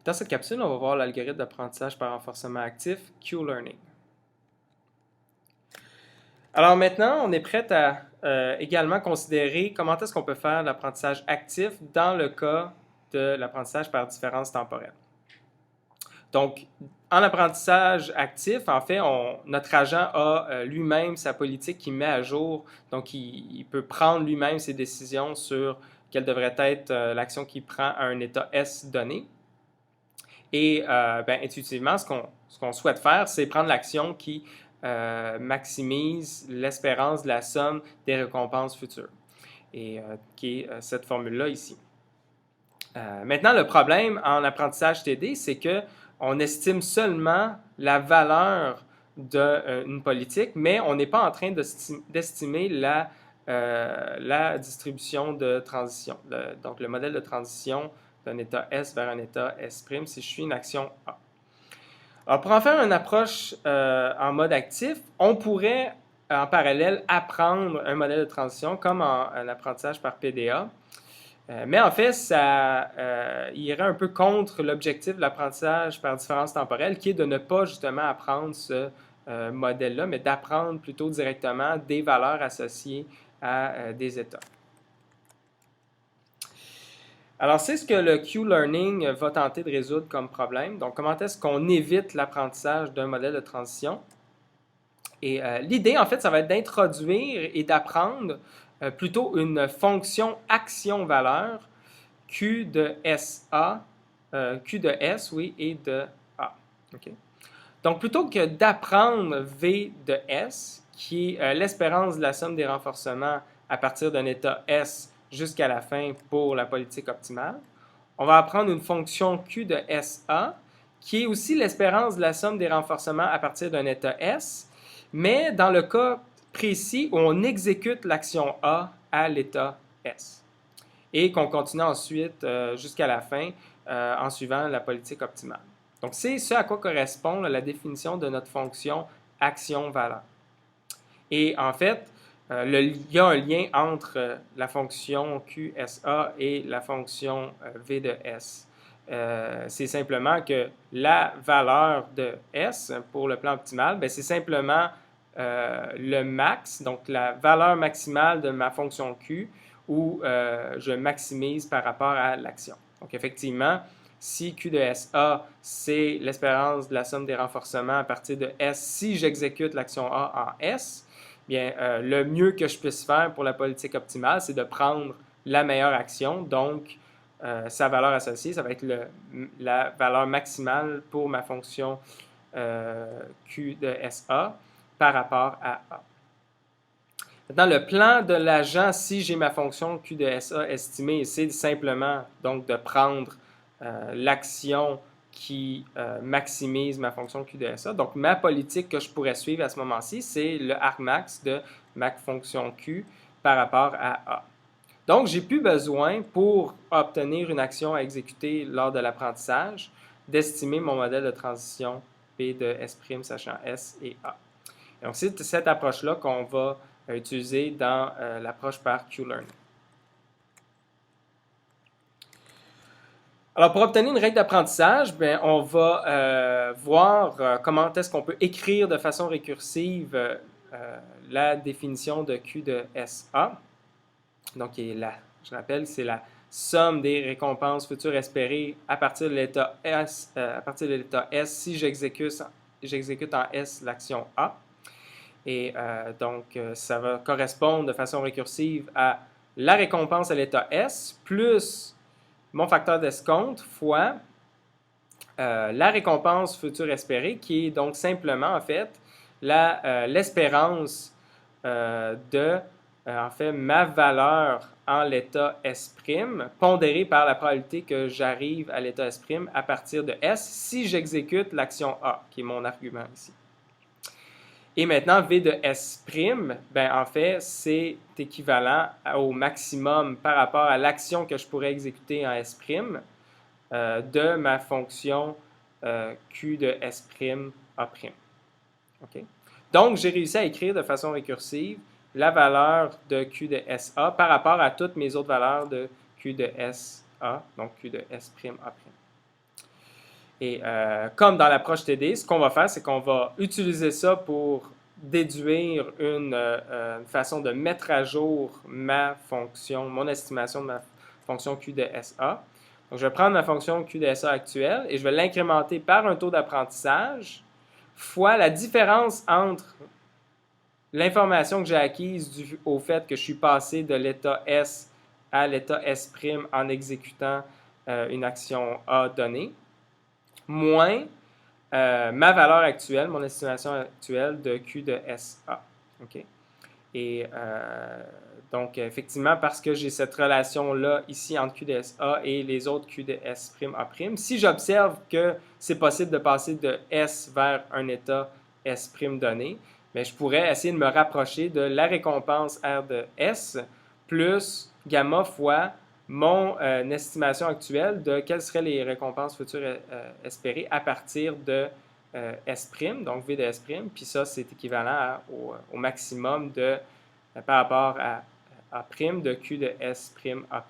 Dans cette capsule, on va voir l'algorithme d'apprentissage par renforcement actif, Q-Learning. Alors maintenant, on est prêt à également considérer comment est-ce qu'on peut faire l'apprentissage actif dans le cas de l'apprentissage par différence temporelle. Donc, en apprentissage actif, en fait, notre agent a lui-même sa politique qu'il met à jour. Donc, il peut prendre lui-même ses décisions sur quelle devrait être l'action qu'il prend à un état S donné. Et intuitivement, ce qu'on souhaite faire, c'est prendre l'action qui maximise l'espérance de la somme des récompenses futures, et qui est cette formule-là ici. Maintenant, le problème en apprentissage TD, c'est qu'on estime seulement la valeur d'une politique, mais on n'est pas en train d'estimer la distribution de transition, donc le modèle de transition d'un état S vers un état S' si je suis une action A. Alors, pour en faire une approche en mode actif, on pourrait en parallèle apprendre un modèle de transition comme en apprentissage par PDA. Mais en fait, ça irait un peu contre l'objectif de l'apprentissage par différence temporelle, qui est de ne pas justement apprendre ce modèle-là, mais d'apprendre plutôt directement des valeurs associées à des états. Alors, c'est ce que le Q-Learning va tenter de résoudre comme problème. Donc, comment est-ce qu'on évite l'apprentissage d'un modèle de transition? Et l'idée, en fait, ça va être d'introduire et d'apprendre plutôt une fonction action-valeur Q de SA, Q de S, oui, et de A. Okay? Donc, plutôt que d'apprendre V de S, qui est l'espérance de la somme des renforcements à partir d'un état S jusqu'à la fin pour la politique optimale, on va apprendre une fonction Q de SA, qui est aussi l'espérance de la somme des renforcements à partir d'un état S, mais dans le cas précis où on exécute l'action A à l'état S, et qu'on continue ensuite jusqu'à la fin en suivant la politique optimale. Donc, c'est ce à quoi correspond la définition de notre fonction action-valeur. Et en fait, il y a un lien entre la fonction QSA et la fonction V de S. C'est simplement que la valeur de S pour le plan optimal, c'est simplement le max, donc la valeur maximale de ma fonction Q, où je maximise par rapport à l'action. Donc, effectivement, si Q de SA, c'est l'espérance de la somme des renforcements à partir de S si j'exécute l'action A en S, bien, le mieux que je puisse faire pour la politique optimale, c'est de prendre la meilleure action, donc sa valeur associée, ça va être la valeur maximale pour ma fonction Q de SA par rapport à A. Maintenant, le plan de l'agent, si j'ai ma fonction Q de SA estimée, c'est simplement donc de prendre l'action qui maximise ma fonction Q de SA. Donc, ma politique que je pourrais suivre à ce moment-ci, c'est le argmax de ma fonction Q par rapport à A. Donc, j'ai plus besoin, pour obtenir une action à exécuter lors de l'apprentissage, d'estimer mon modèle de transition P de S' sachant S et A. Donc, c'est cette approche-là qu'on va utiliser dans l'approche par Q-Learning. Alors, pour obtenir une règle d'apprentissage, on va voir comment est-ce qu'on peut écrire de façon récursive la définition de Q de SA. Donc, je rappelle, c'est la somme des récompenses futures espérées à partir de l'état S, si j'exécute en S l'action A. Et donc, ça va correspondre de façon récursive à la récompense à l'état S plus mon facteur d'escompte fois la récompense future espérée, qui est donc simplement, en fait, l'espérance de, en fait, ma valeur en l'état S', pondérée par la probabilité que j'arrive à l'état S' à partir de S si j'exécute l'action A, qui est mon argument ici. Et maintenant, V de S', en fait, c'est équivalent au maximum par rapport à l'action que je pourrais exécuter en S' de ma fonction Q de S' A'. Okay? Donc, j'ai réussi à écrire de façon récursive la valeur de Q de SA par rapport à toutes mes autres valeurs de Q de SA, donc Q de S' A'. Et comme dans l'approche TD, ce qu'on va faire, c'est qu'on va utiliser ça pour déduire une façon de mettre à jour ma fonction, mon estimation de ma fonction Q de SA. Donc, je vais prendre ma fonction Q de SA actuelle et je vais l'incrémenter par un taux d'apprentissage fois la différence entre l'information que j'ai acquise au fait que je suis passé de l'état S à l'état S' en exécutant une action A donnée, moins ma valeur actuelle, mon estimation actuelle de Q de SA. OK? Et donc, effectivement, parce que j'ai cette relation-là ici entre Q de SA et les autres Q de S'A', si j'observe que c'est possible de passer de S vers un état S' donné, bien, je pourrais essayer de me rapprocher de la récompense R de S plus gamma fois mon estimation actuelle de quelles seraient les récompenses futures espérées à partir de S', donc V de S', puis ça, c'est équivalent au maximum de, par rapport à A' de Q de S'A'.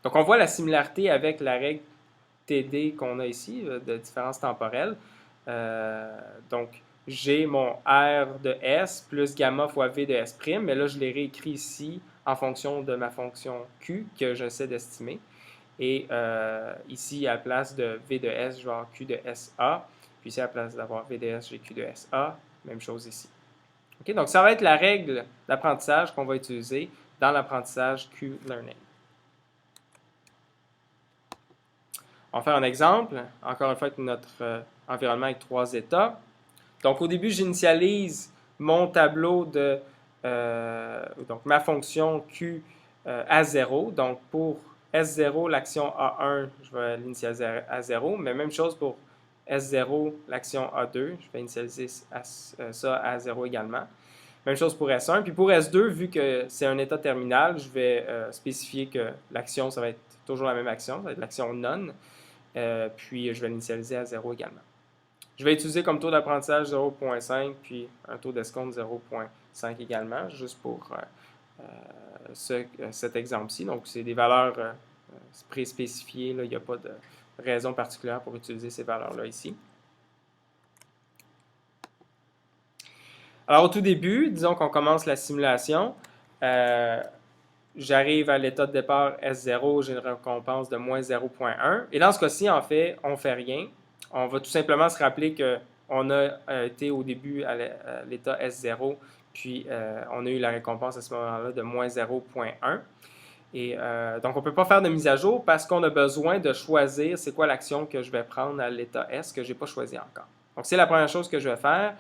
Donc, on voit la similarité avec la règle TD qu'on a ici, de différence temporelle. Donc, j'ai mon R de S plus gamma fois V de S', mais là, je l'ai réécrit ici en fonction de ma fonction Q que j'essaie d'estimer. Et ici, à la place de V de S, je vais avoir Q de SA. Puis ici, à la place d'avoir V de S, j'ai Q de SA. Même chose ici. Okay? Donc, ça va être la règle d'apprentissage qu'on va utiliser dans l'apprentissage Q-Learning. On va faire un exemple, encore une fois avec notre environnement avec 3 états. Donc, au début, j'initialise mon tableau de donc ma fonction Q à 0. Donc, pour S0, l'action A1, je vais l'initialiser à 0. Mais même chose pour S0, l'action A2, je vais initialiser ça à 0 également. Même chose pour S1. Puis pour S2, vu que c'est un état terminal, je vais spécifier que l'action, ça va être toujours la même action, ça va être l'action none. Puis je vais l'initialiser à 0 également. Je vais utiliser comme taux d'apprentissage 0.5, puis un taux d'escompte 0.5 également, juste pour cet exemple-ci. Donc, c'est des valeurs pré-spécifiées. Il n'y a pas de raison particulière pour utiliser ces valeurs-là ici. Alors, au tout début, disons qu'on commence la simulation. J'arrive à l'état de départ S0, j'ai une récompense de moins 0.1. Et dans ce cas-ci, en fait, on ne fait rien. On va tout simplement se rappeler qu'on a été au début à l'état S0, puis on a eu la récompense à ce moment-là de moins 0.1. Et donc, on ne peut pas faire de mise à jour parce qu'on a besoin de choisir c'est quoi l'action que je vais prendre à l'état S que je n'ai pas choisi encore. Donc, c'est la première chose que je vais faire.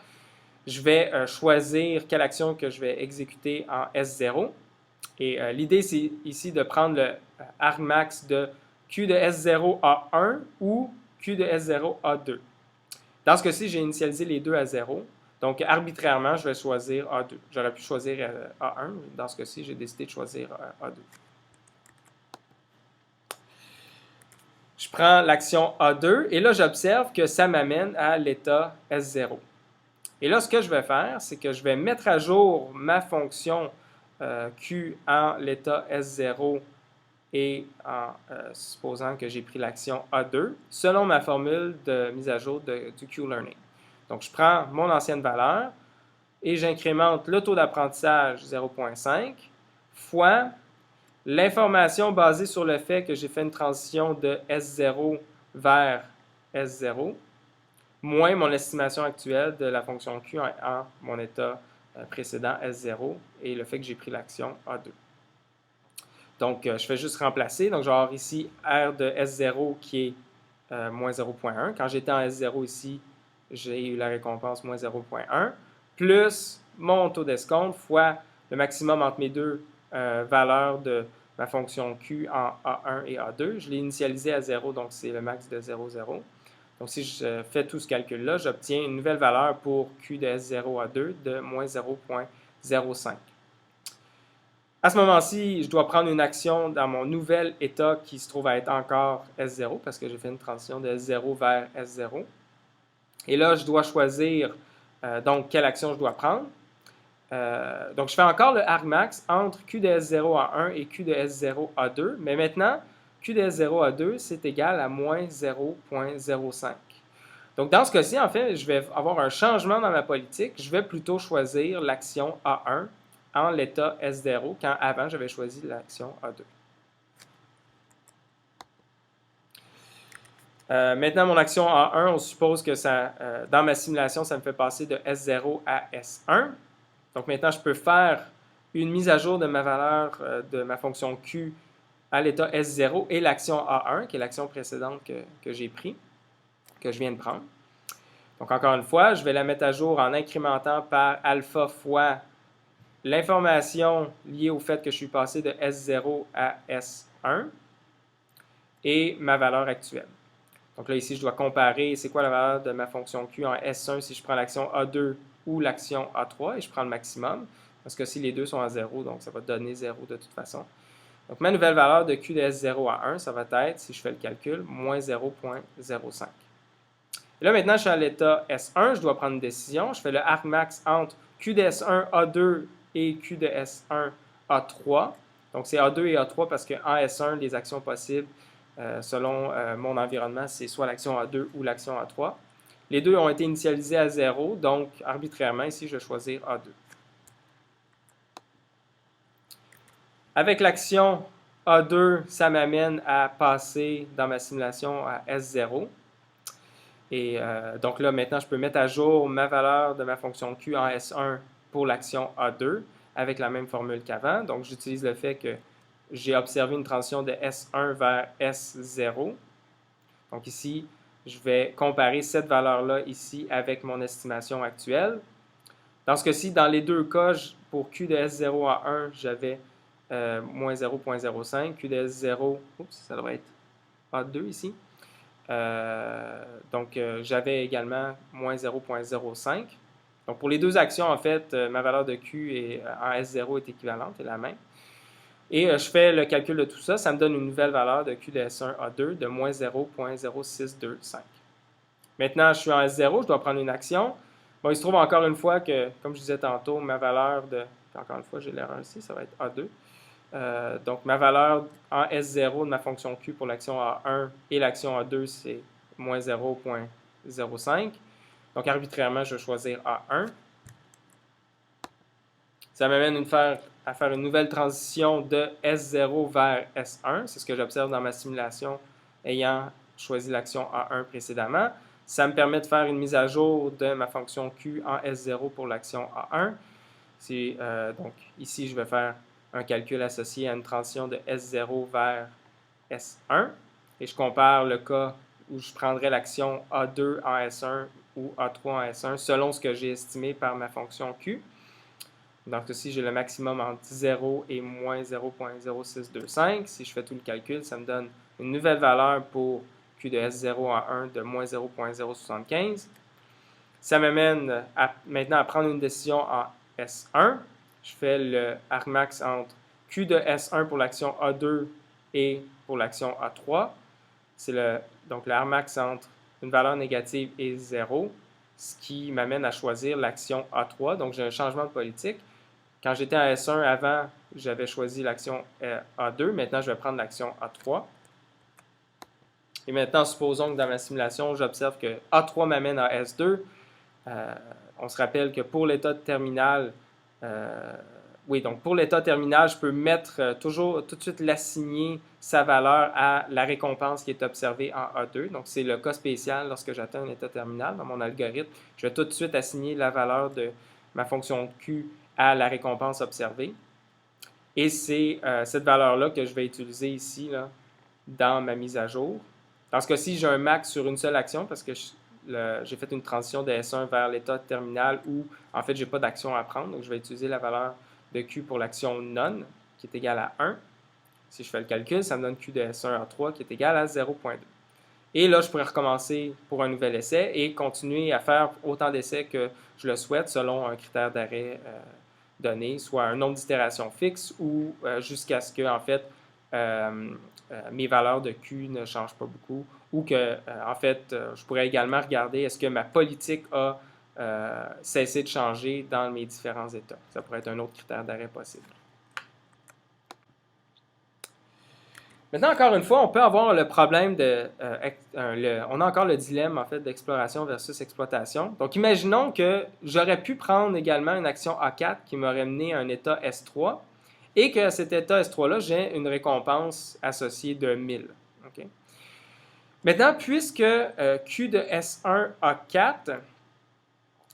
Je vais choisir quelle action que je vais exécuter en S0. Et l'idée, c'est ici de prendre le argmax de Q de S0 A1 ou Q de S0 A2. Dans ce cas-ci, j'ai initialisé les deux à 0. Donc, arbitrairement, je vais choisir A2. J'aurais pu choisir A1. Dans ce cas-ci, j'ai décidé de choisir A2. Je prends l'action A2 et là, j'observe que ça m'amène à l'état S0. Et là, ce que je vais faire, c'est que je vais mettre à jour ma fonction Q en l'état S0 et en supposant que j'ai pris l'action A2 selon ma formule de mise à jour du Q-Learning. Donc, je prends mon ancienne valeur et j'incrémente le taux d'apprentissage 0.5 fois l'information basée sur le fait que j'ai fait une transition de S0 vers S0 moins mon estimation actuelle de la fonction Q en mon état précédent S0 et le fait que j'ai pris l'action A2. Donc, je fais juste remplacer. Donc, je vais avoir ici R de S0 qui est moins 0.1. Quand j'étais en S0 ici, j'ai eu la récompense moins 0.1, plus mon taux d'escompte fois le maximum entre mes deux valeurs de ma fonction Q en A1 et A2. Je l'ai initialisé à 0, donc c'est le max de 0,0. Donc, si je fais tout ce calcul-là, j'obtiens une nouvelle valeur pour Q de S0 à 2 de moins 0.05. À ce moment-ci, je dois prendre une action dans mon nouvel état qui se trouve à être encore S0 parce que j'ai fait une transition de S0 vers S0. Et là, je dois choisir donc quelle action je dois prendre. Donc, je fais encore le argmax entre Q de S0 à 1 et Q de S0 à 2. Mais maintenant, Q de S0A2, c'est égal à moins 0,05. Donc, dans ce cas-ci, en fait, je vais avoir un changement dans ma politique. Je vais plutôt choisir l'action A1 en l'état S0, quand avant, j'avais choisi l'action A2. Maintenant, mon action A1, on suppose que ça, dans ma simulation, ça me fait passer de S0 à S1. Donc maintenant, je peux faire une mise à jour de ma valeur de ma fonction Q à l'état S0 et l'action A1, qui est l'action précédente que j'ai prise, que je viens de prendre. Donc encore une fois, je vais la mettre à jour en incrémentant par alpha fois l'information liée au fait que je suis passé de S0 à S1 et ma valeur actuelle. Donc là, ici, je dois comparer c'est quoi la valeur de ma fonction Q en S1 si je prends l'action A2 ou l'action A3 et je prends le maximum. Parce que si les deux sont à 0, donc ça va donner 0 de toute façon. Donc ma nouvelle valeur de Q de S0 à 1, ça va être, si je fais le calcul, moins 0,05. Et là, maintenant, je suis à l'état S1, je dois prendre une décision. Je fais le arcmax entre Q de S1 A2 et Q de S1 A3. Donc c'est A2 et A3 parce qu'en S1, les actions possibles, selon mon environnement, c'est soit l'action A2 ou l'action A3. Les deux ont été initialisés à 0, donc arbitrairement, ici, je vais choisir A2. Avec l'action A2, ça m'amène à passer dans ma simulation à S0. Et donc là, maintenant, je peux mettre à jour ma valeur de ma fonction Q en S1 pour l'action A2 avec la même formule qu'avant. Donc, j'utilise le fait que j'ai observé une transition de S1 vers S0. Donc ici, je vais comparer cette valeur-là ici avec mon estimation actuelle. Dans ce cas-ci, dans les deux cas, pour Q de S0 à 1, j'avais moins 0,05. Q de S0, ça devrait être A2 ici. Donc, j'avais également moins 0,05. Donc, pour les deux actions, en fait, ma valeur de Q en S0 est équivalente, est la même. Et je fais le calcul de tout ça, ça me donne une nouvelle valeur de Q de S1 A2 de moins 0,0625. Maintenant, je suis en S0, je dois prendre une action. Bon, il se trouve encore une fois que, comme je disais tantôt, ma valeur de... Encore une fois, j'ai l'erreur ici, ça va être A2. Donc, ma valeur en S0 de ma fonction Q pour l'action A1 et l'action A2, c'est moins 0,05. Donc, arbitrairement, je vais choisir A1. Ça m'amène à faire une nouvelle transition de S0 vers S1. C'est ce que j'observe dans ma simulation ayant choisi l'action A1 précédemment. Ça me permet de faire une mise à jour de ma fonction Q en S0 pour l'action A1. Donc, ici, je vais faire un calcul associé à une transition de S0 vers S1. Et je compare le cas où je prendrais l'action A2 en S1 ou A3 en S1 selon ce que j'ai estimé par ma fonction Q. Donc ici, j'ai le maximum entre 0 et moins 0,0625. Si je fais tout le calcul, ça me donne une nouvelle valeur pour Q de S0 à 1 de moins 0,075. Ça m'amène maintenant à prendre une décision en S1. Je fais le arcmax entre Q de S1 pour l'action A2 et pour l'action A3. C'est donc le arcmax entre une valeur négative et 0, ce qui m'amène à choisir l'action A3. Donc, j'ai un changement de politique. Quand j'étais en S1 avant, j'avais choisi l'action A2. Maintenant, je vais prendre l'action A3. Et maintenant, supposons que dans ma simulation, j'observe que A3 m'amène à S2. On se rappelle que pour l'état terminal, donc pour l'état terminal, je peux mettre toujours tout de suite l'assigner sa valeur à la récompense qui est observée en A2. Donc, c'est le cas spécial lorsque j'atteins un état terminal. Dans mon algorithme, je vais tout de suite assigner la valeur de ma fonction Q à la récompense observée. Et c'est cette valeur-là que je vais utiliser ici là, dans ma mise à jour. Dans ce cas-ci, j'ai un max sur une seule action parce que j'ai fait une transition de S1 vers l'état terminal où, en fait, je n'ai pas d'action à prendre. Donc, je vais utiliser la valeur de Q pour l'action none, qui est égale à 1. Si je fais le calcul, ça me donne Q de S1 à 3, qui est égal à 0,2. Et là, je pourrais recommencer pour un nouvel essai et continuer à faire autant d'essais que je le souhaite selon un critère d'arrêt donné, soit un nombre d'itérations fixe ou jusqu'à ce que, en fait, mes valeurs de Q ne changent pas beaucoup ou que, en fait, je pourrais également regarder est-ce que ma politique a cessé de changer dans mes différents états. Ça pourrait être un autre critère d'arrêt possible. Maintenant, encore une fois, on peut avoir le problème on a encore le dilemme en fait d'exploration versus exploitation. Donc, imaginons que j'aurais pu prendre également une action A4 qui m'aurait mené à un état S3 et qu'à cet état S3-là, j'ai une récompense associée de 1000. Okay? Maintenant, puisque Q de S1 A4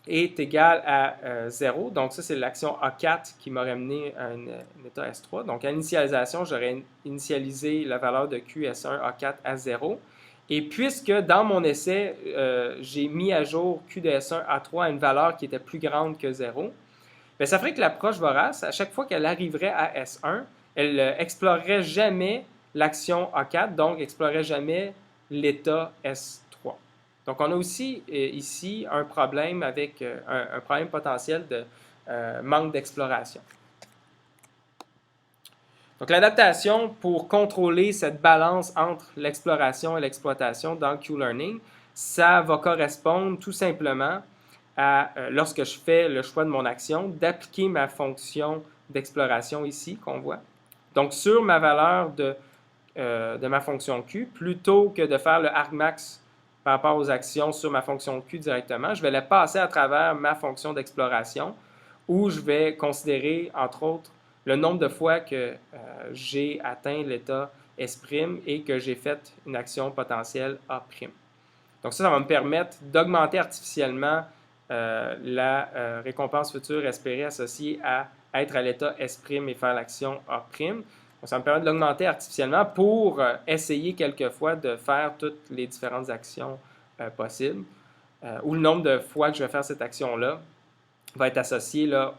est égal à 0. Donc, ça, c'est l'action A4 qui m'aurait mené à un état S3. Donc, à l'initialisation, j'aurais initialisé la valeur de QS1 A4 à 0. Et puisque dans mon essai, j'ai mis à jour Q de S1 A3 à une valeur qui était plus grande que 0, bien, ça ferait que l'approche vorace, à chaque fois qu'elle arriverait à S1, elle n'explorerait jamais l'action A4, donc n'explorerait jamais l'état S3. Donc, on a aussi ici un problème avec un problème potentiel de manque d'exploration. Donc, l'adaptation pour contrôler cette balance entre l'exploration et l'exploitation dans le Q-Learning, ça va correspondre tout simplement à, lorsque je fais le choix de mon action, d'appliquer ma fonction d'exploration ici, qu'on voit. Donc, sur ma valeur de ma fonction Q, plutôt que de faire le argmax par rapport aux actions sur ma fonction Q directement, je vais la passer à travers ma fonction d'exploration où je vais considérer, entre autres, le nombre de fois que j'ai atteint l'état S' et que j'ai fait une action potentielle A'. Donc ça va me permettre d'augmenter artificiellement la récompense future espérée associée à être à l'état S' et faire l'action A'. Donc, ça me permet de l'augmenter artificiellement pour essayer quelquefois de faire toutes les différentes actions possibles, ou le nombre de fois que je vais faire cette action-là va être associé là,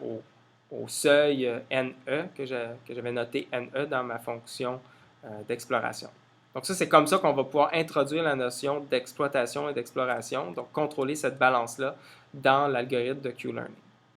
au seuil NE que j'avais noté NE dans ma fonction d'exploration. Donc ça, c'est comme ça qu'on va pouvoir introduire la notion d'exploitation et d'exploration, donc contrôler cette balance-là dans l'algorithme de Q-Learning.